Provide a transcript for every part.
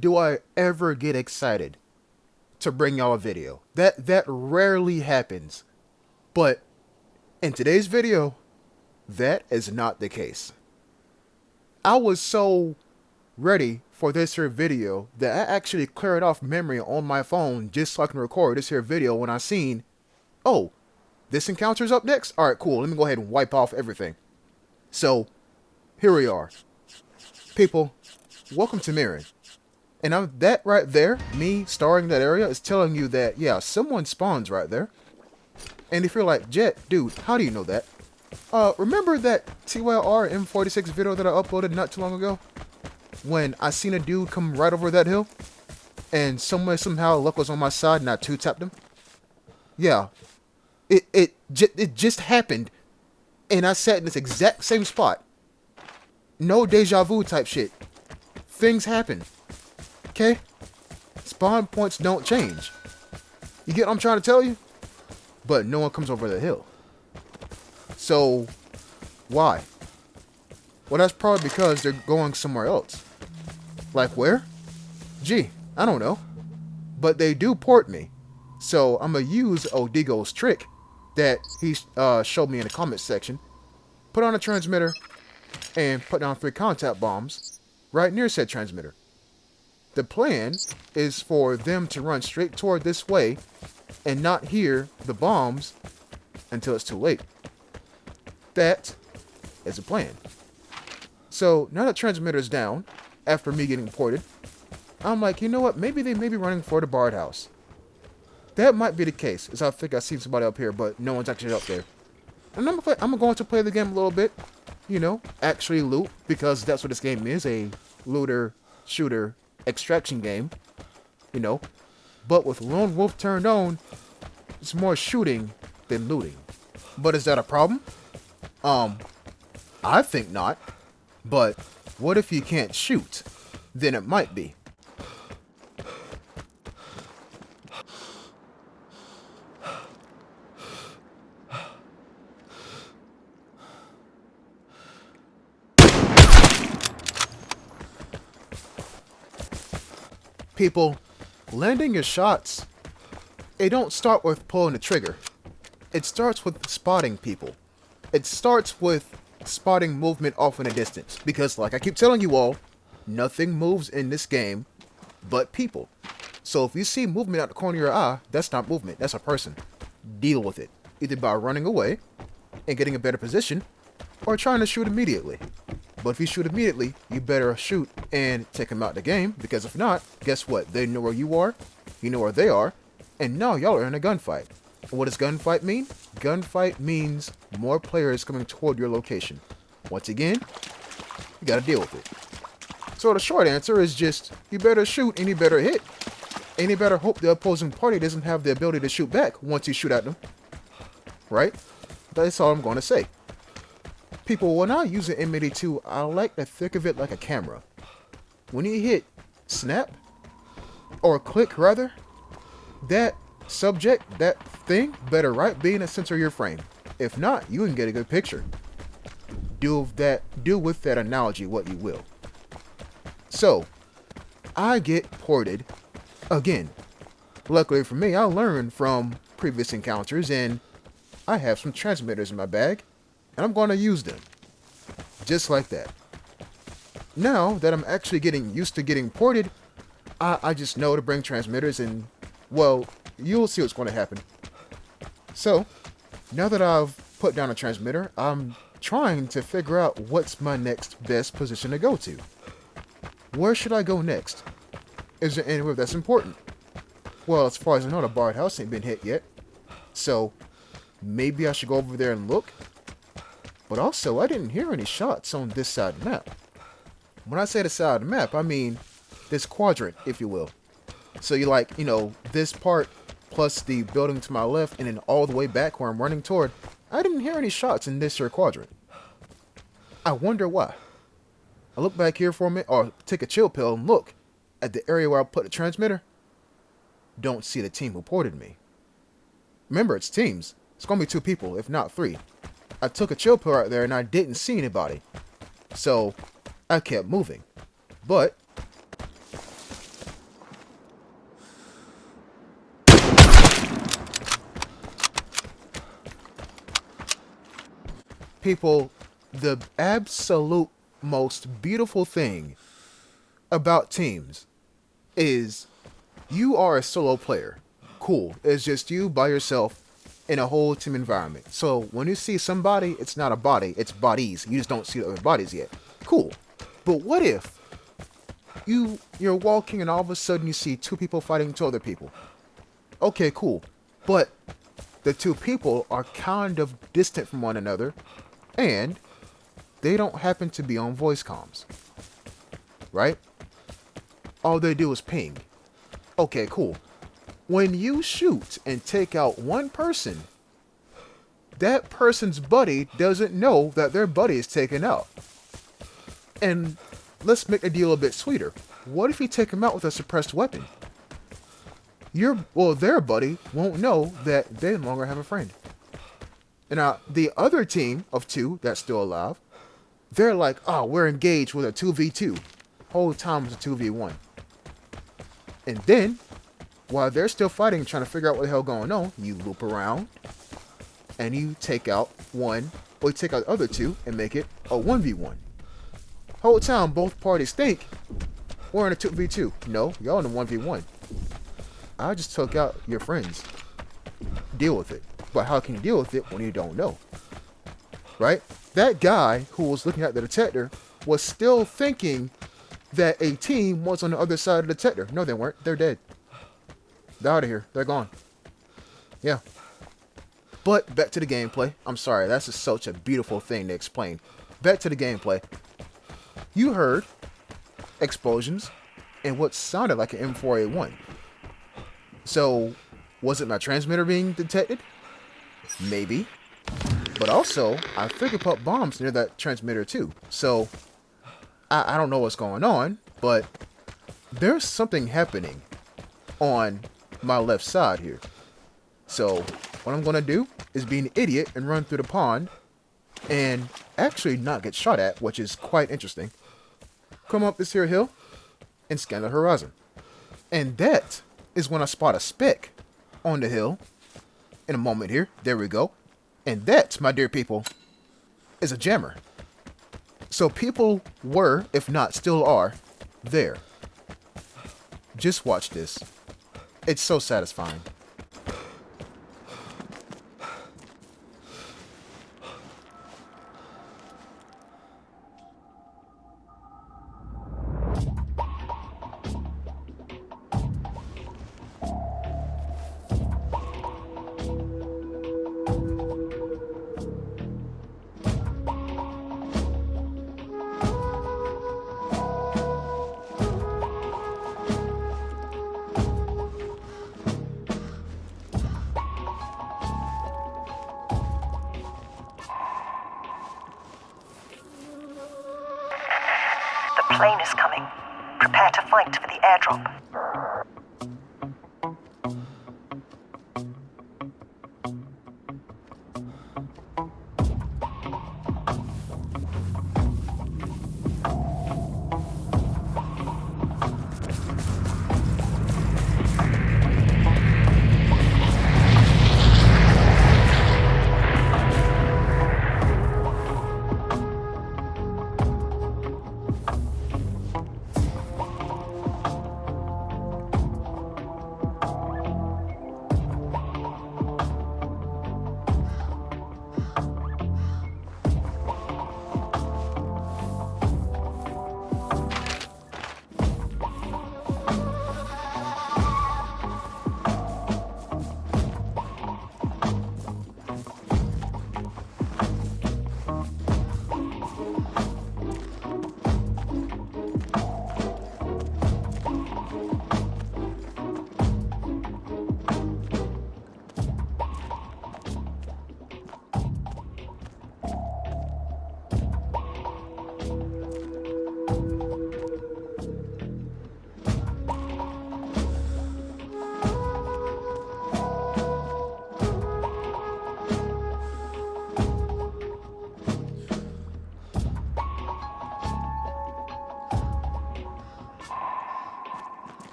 do I ever get excited to bring y'all a video. That rarely happens. But in today's video, that is not the case. I was so ready for this here video that I actually cleared off memory on my phone just so I can record this here video when I seen, oh, this encounter's up next? Alright, cool. Let me go ahead and wipe off everything. So, here we are. People, welcome to Mirren. And that right there, me starring that area, is telling you that, yeah, someone spawns right there. And if you're like, Jet, dude, how do you know that? Remember that TYR M46 video that I uploaded not too long ago? When I seen a dude come right over that hill? And somehow luck was on my side and I two-tapped him? Yeah. It just happened. And I sat in this exact same spot. No deja vu type shit. Things happen. Okay? Spawn points don't change. You get what I'm trying to tell you? But no one comes over the hill. So, why? Well, that's probably because they're going somewhere else. Like where? Gee, I don't know. But they do port me. So, I'm going to use Odigo's trick that he showed me in the comment section. Put on a transmitter and put down 3 contact bombs right near said transmitter. The plan is for them to run straight toward this way and not hear the bombs until it's too late. That is a plan. So now that transmitter is down, after me getting ported, I'm like, you know what? Maybe they may be running for the Bard House. That might be the case, as I think I seen somebody up here, but no one's actually up there. And I'm going to play the game a little bit, you know, actually loot, because that's what this game is, a looter, shooter, extraction game, you know. But with Lone Wolf turned on, it's more shooting than looting. But is that a problem? I think not. But what if you can't shoot? Then it might be. People, landing your shots, it don't start with pulling the trigger. It starts with spotting people. It starts with spotting movement off in the distance. Because like I keep telling you all, nothing moves in this game but people. So if you see movement out the corner of your eye, that's not movement, that's a person. Deal with it. Either by running away and getting a better position, or trying to shoot immediately. But if you shoot immediately, you better shoot and take them out the game, because if not, guess what? They know where you are, you know where they are, and now y'all are in a gunfight. And what does gunfight mean? Gunfight means more players coming toward your location. Once again, you gotta deal with it. So the short answer is just, you better shoot and you better hit. And you better hope the opposing party doesn't have the ability to shoot back once you shoot at them. Right? That's all I'm gonna say. People, when I use an M82, I like to think of it like a camera. When you hit snap, or click rather, that subject, that thing, better be in the center of your frame. If not, you can get a good picture. Do with that analogy what you will. So, I get ported again. Luckily for me, I learned from previous encounters, and I have some transmitters in my bag. And I'm going to use them. Just like that. Now that I'm actually getting used to getting ported, I just know to bring transmitters and, well, you'll see what's going to happen. So, now that I've put down a transmitter, I'm trying to figure out what's my next best position to go to. Where should I go next? Is there anywhere that's important? Well, as far as I know, the Bard House ain't been hit yet. So, maybe I should go over there and look. But also, I didn't hear any shots on this side of the map. When I say the side of the map, I mean this quadrant, if you will. So you like, you know, this part plus the building to my left and then all the way back where I'm running toward. I didn't hear any shots in this here quadrant. I wonder why. I look back here for a minute, or take a chill pill and look at the area where I put the transmitter. Don't see the team who ported me. Remember, it's teams. It's going to be 2 people, if not 3. I took a chill pill right there and I didn't see anybody. So, I kept moving. But, people, the absolute most beautiful thing about teams is you are a solo player. Cool. It's just you by yourself in a whole team environment. So when you see somebody, it's not a body, it's bodies. You just don't see the other bodies yet. Cool. But what if you're walking and all of a sudden you see two people fighting two other people? Okay, cool. But the two people are kind of distant from one another and they don't happen to be on voice comms. Right? All they do is ping. Okay, cool. When you shoot and take out one person, that person's buddy doesn't know that their buddy is taken out. And let's make the deal a bit sweeter. What if you take him out with a suppressed weapon? Their buddy won't know that they no longer have a friend. And now, the other team of two that's still alive, they're like, oh, we're engaged with a 2v2. Whole time it's a 2v1. And then, while they're still fighting, trying to figure out what the hell going on, you loop around, and you take out one, or you take out the other two, and make it a 1v1. Whole time, both parties think, we're in a 2v2. No, y'all in a 1v1. I just took out your friends. Deal with it. But how can you deal with it when you don't know? Right? That guy who was looking at the detector was still thinking that a team was on the other side of the detector. No, they weren't. They're dead. They're out of here. They're gone. Yeah. But back to the gameplay. I'm sorry. That's just such a beautiful thing to explain. Back to the gameplay. You heard explosions and what sounded like an M4A1. So, was it my transmitter being detected? Maybe. But also, I figured put bombs near that transmitter too. So, I don't know what's going on, but there's something happening on my left side here. So, what I'm going to do is be an idiot and run through the pond and actually not get shot at, which is quite interesting. Come up this here hill and scan the horizon. And that is when I spot a speck on the hill. In a moment here. There we go. And that, my dear people, is a jammer. So people were, if not still are, there. Just watch this. It's so satisfying. The plane is coming. Prepare to fight for the airdrop.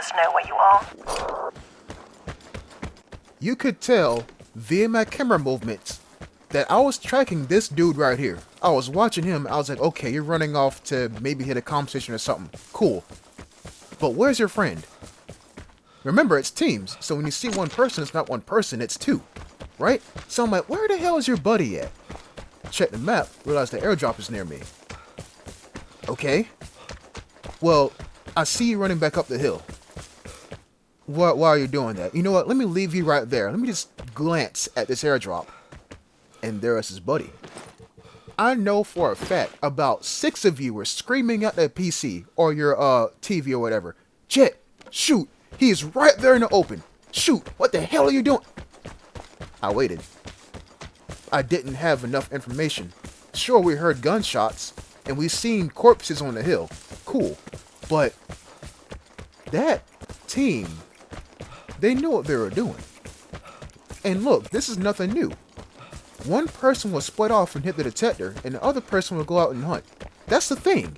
us know where you are? You could tell via my camera movements that I was tracking this dude right here. I was watching him. I was like, okay, you're running off to maybe hit a conversation or something. Cool. But where's your friend? Remember, it's teams. So when you see one person, it's not one person, it's two. Right? So I'm like, where the hell is your buddy at? Check the map, realize the airdrop is near me. Okay. Well, I see you running back up the hill. Why are you doing that? You know what? Let me leave you right there. Let me just glance at this airdrop. And there is his buddy. I know for a fact about 6 of you were screaming at that PC or your TV or whatever. Jet, shoot. He is right there in the open. Shoot. What the hell are you doing? I waited. I didn't have enough information. Sure, we heard gunshots and we seen corpses on the hill. Cool. But that team, they knew what they were doing. And look, this is nothing new. One person will split off and hit the detector, and the other person will go out and hunt. That's the thing.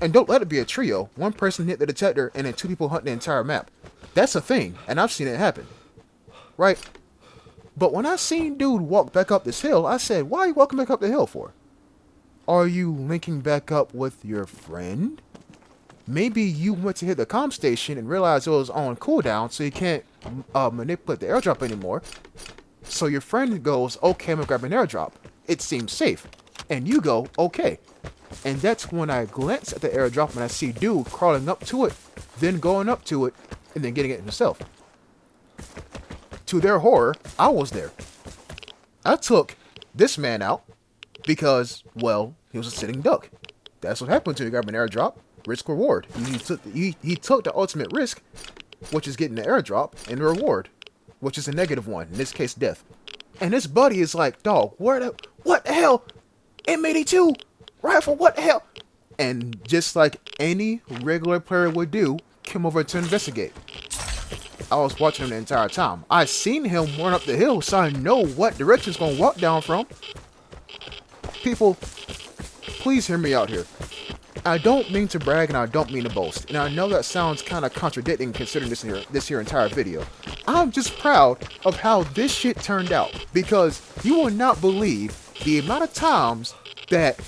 And don't let it be a trio. One person hit the detector, and then 2 people hunt the entire map. That's a thing, and I've seen it happen. Right? But when I seen dude walk back up this hill, I said, why are you walking back up the hill for? Are you linking back up with your friend? Maybe you went to hit the comm station and realized it was on cooldown, so you can't manipulate the airdrop anymore. So your friend goes, okay, I'm gonna grab an airdrop. It seems safe. And you go, okay. And that's when I glance at the airdrop and I see dude crawling up to it, then going up to it, and then getting it himself. To their horror, I was there. I took this man out because, well, he was a sitting duck. That's what happened to you grab an airdrop. Risk reward. He took the ultimate risk, which is getting the airdrop, and the reward, which is a -1, in this case, death. And this buddy is like, dog, what the hell? M82? Rifle, what the hell? And just like any regular player would do, came over to investigate. I was watching him the entire time. I seen him run up the hill, so I know what direction he's going to walk down from. People, please hear me out here. I don't mean to brag and I don't mean to boast, and I know that sounds kind of contradicting considering this here entire video. I'm just proud of how this shit turned out, because you will not believe the amount of times that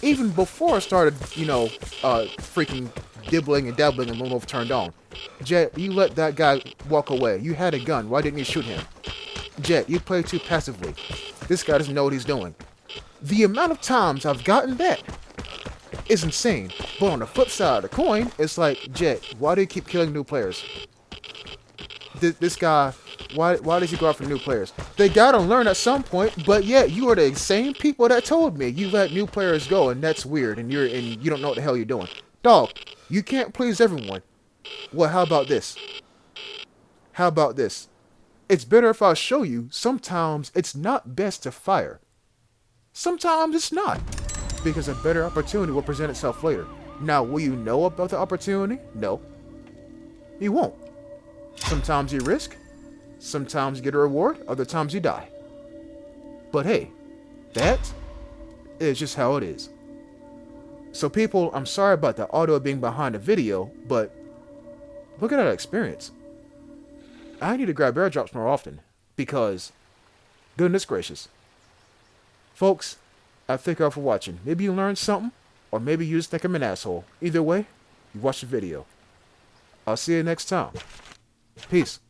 even before I started, freaking dibbling and dabbling and Lone turned on. Jet, you let that guy walk away. You had a gun. Why didn't you shoot him? Jet, you play too passively. This guy doesn't know what he's doing. The amount of times I've gotten that is insane. But on the flip side of the coin, it's like, Jet, why do you keep killing new players? This guy, why does he go after new players? They gotta learn at some point, but yet you are the same people that told me you let new players go, and that's weird, and you don't know what the hell you're doing. Dog, you can't please everyone. Well, how about this? How about this? It's better if I show you sometimes it's not best to fire. Sometimes it's not, because a better opportunity will present itself later. Now, will you know about the opportunity? No. You won't. Sometimes you risk, sometimes you get a reward, other times you die. But hey, that is just how it is. So people, I'm sorry about the audio being behind the video, but look at that experience. I need to grab airdrops more often, because, goodness gracious. Folks, I thank y'all for watching. Maybe you learned something, or maybe you just think I'm an asshole. Either way, you watched the video. I'll see you next time. Peace.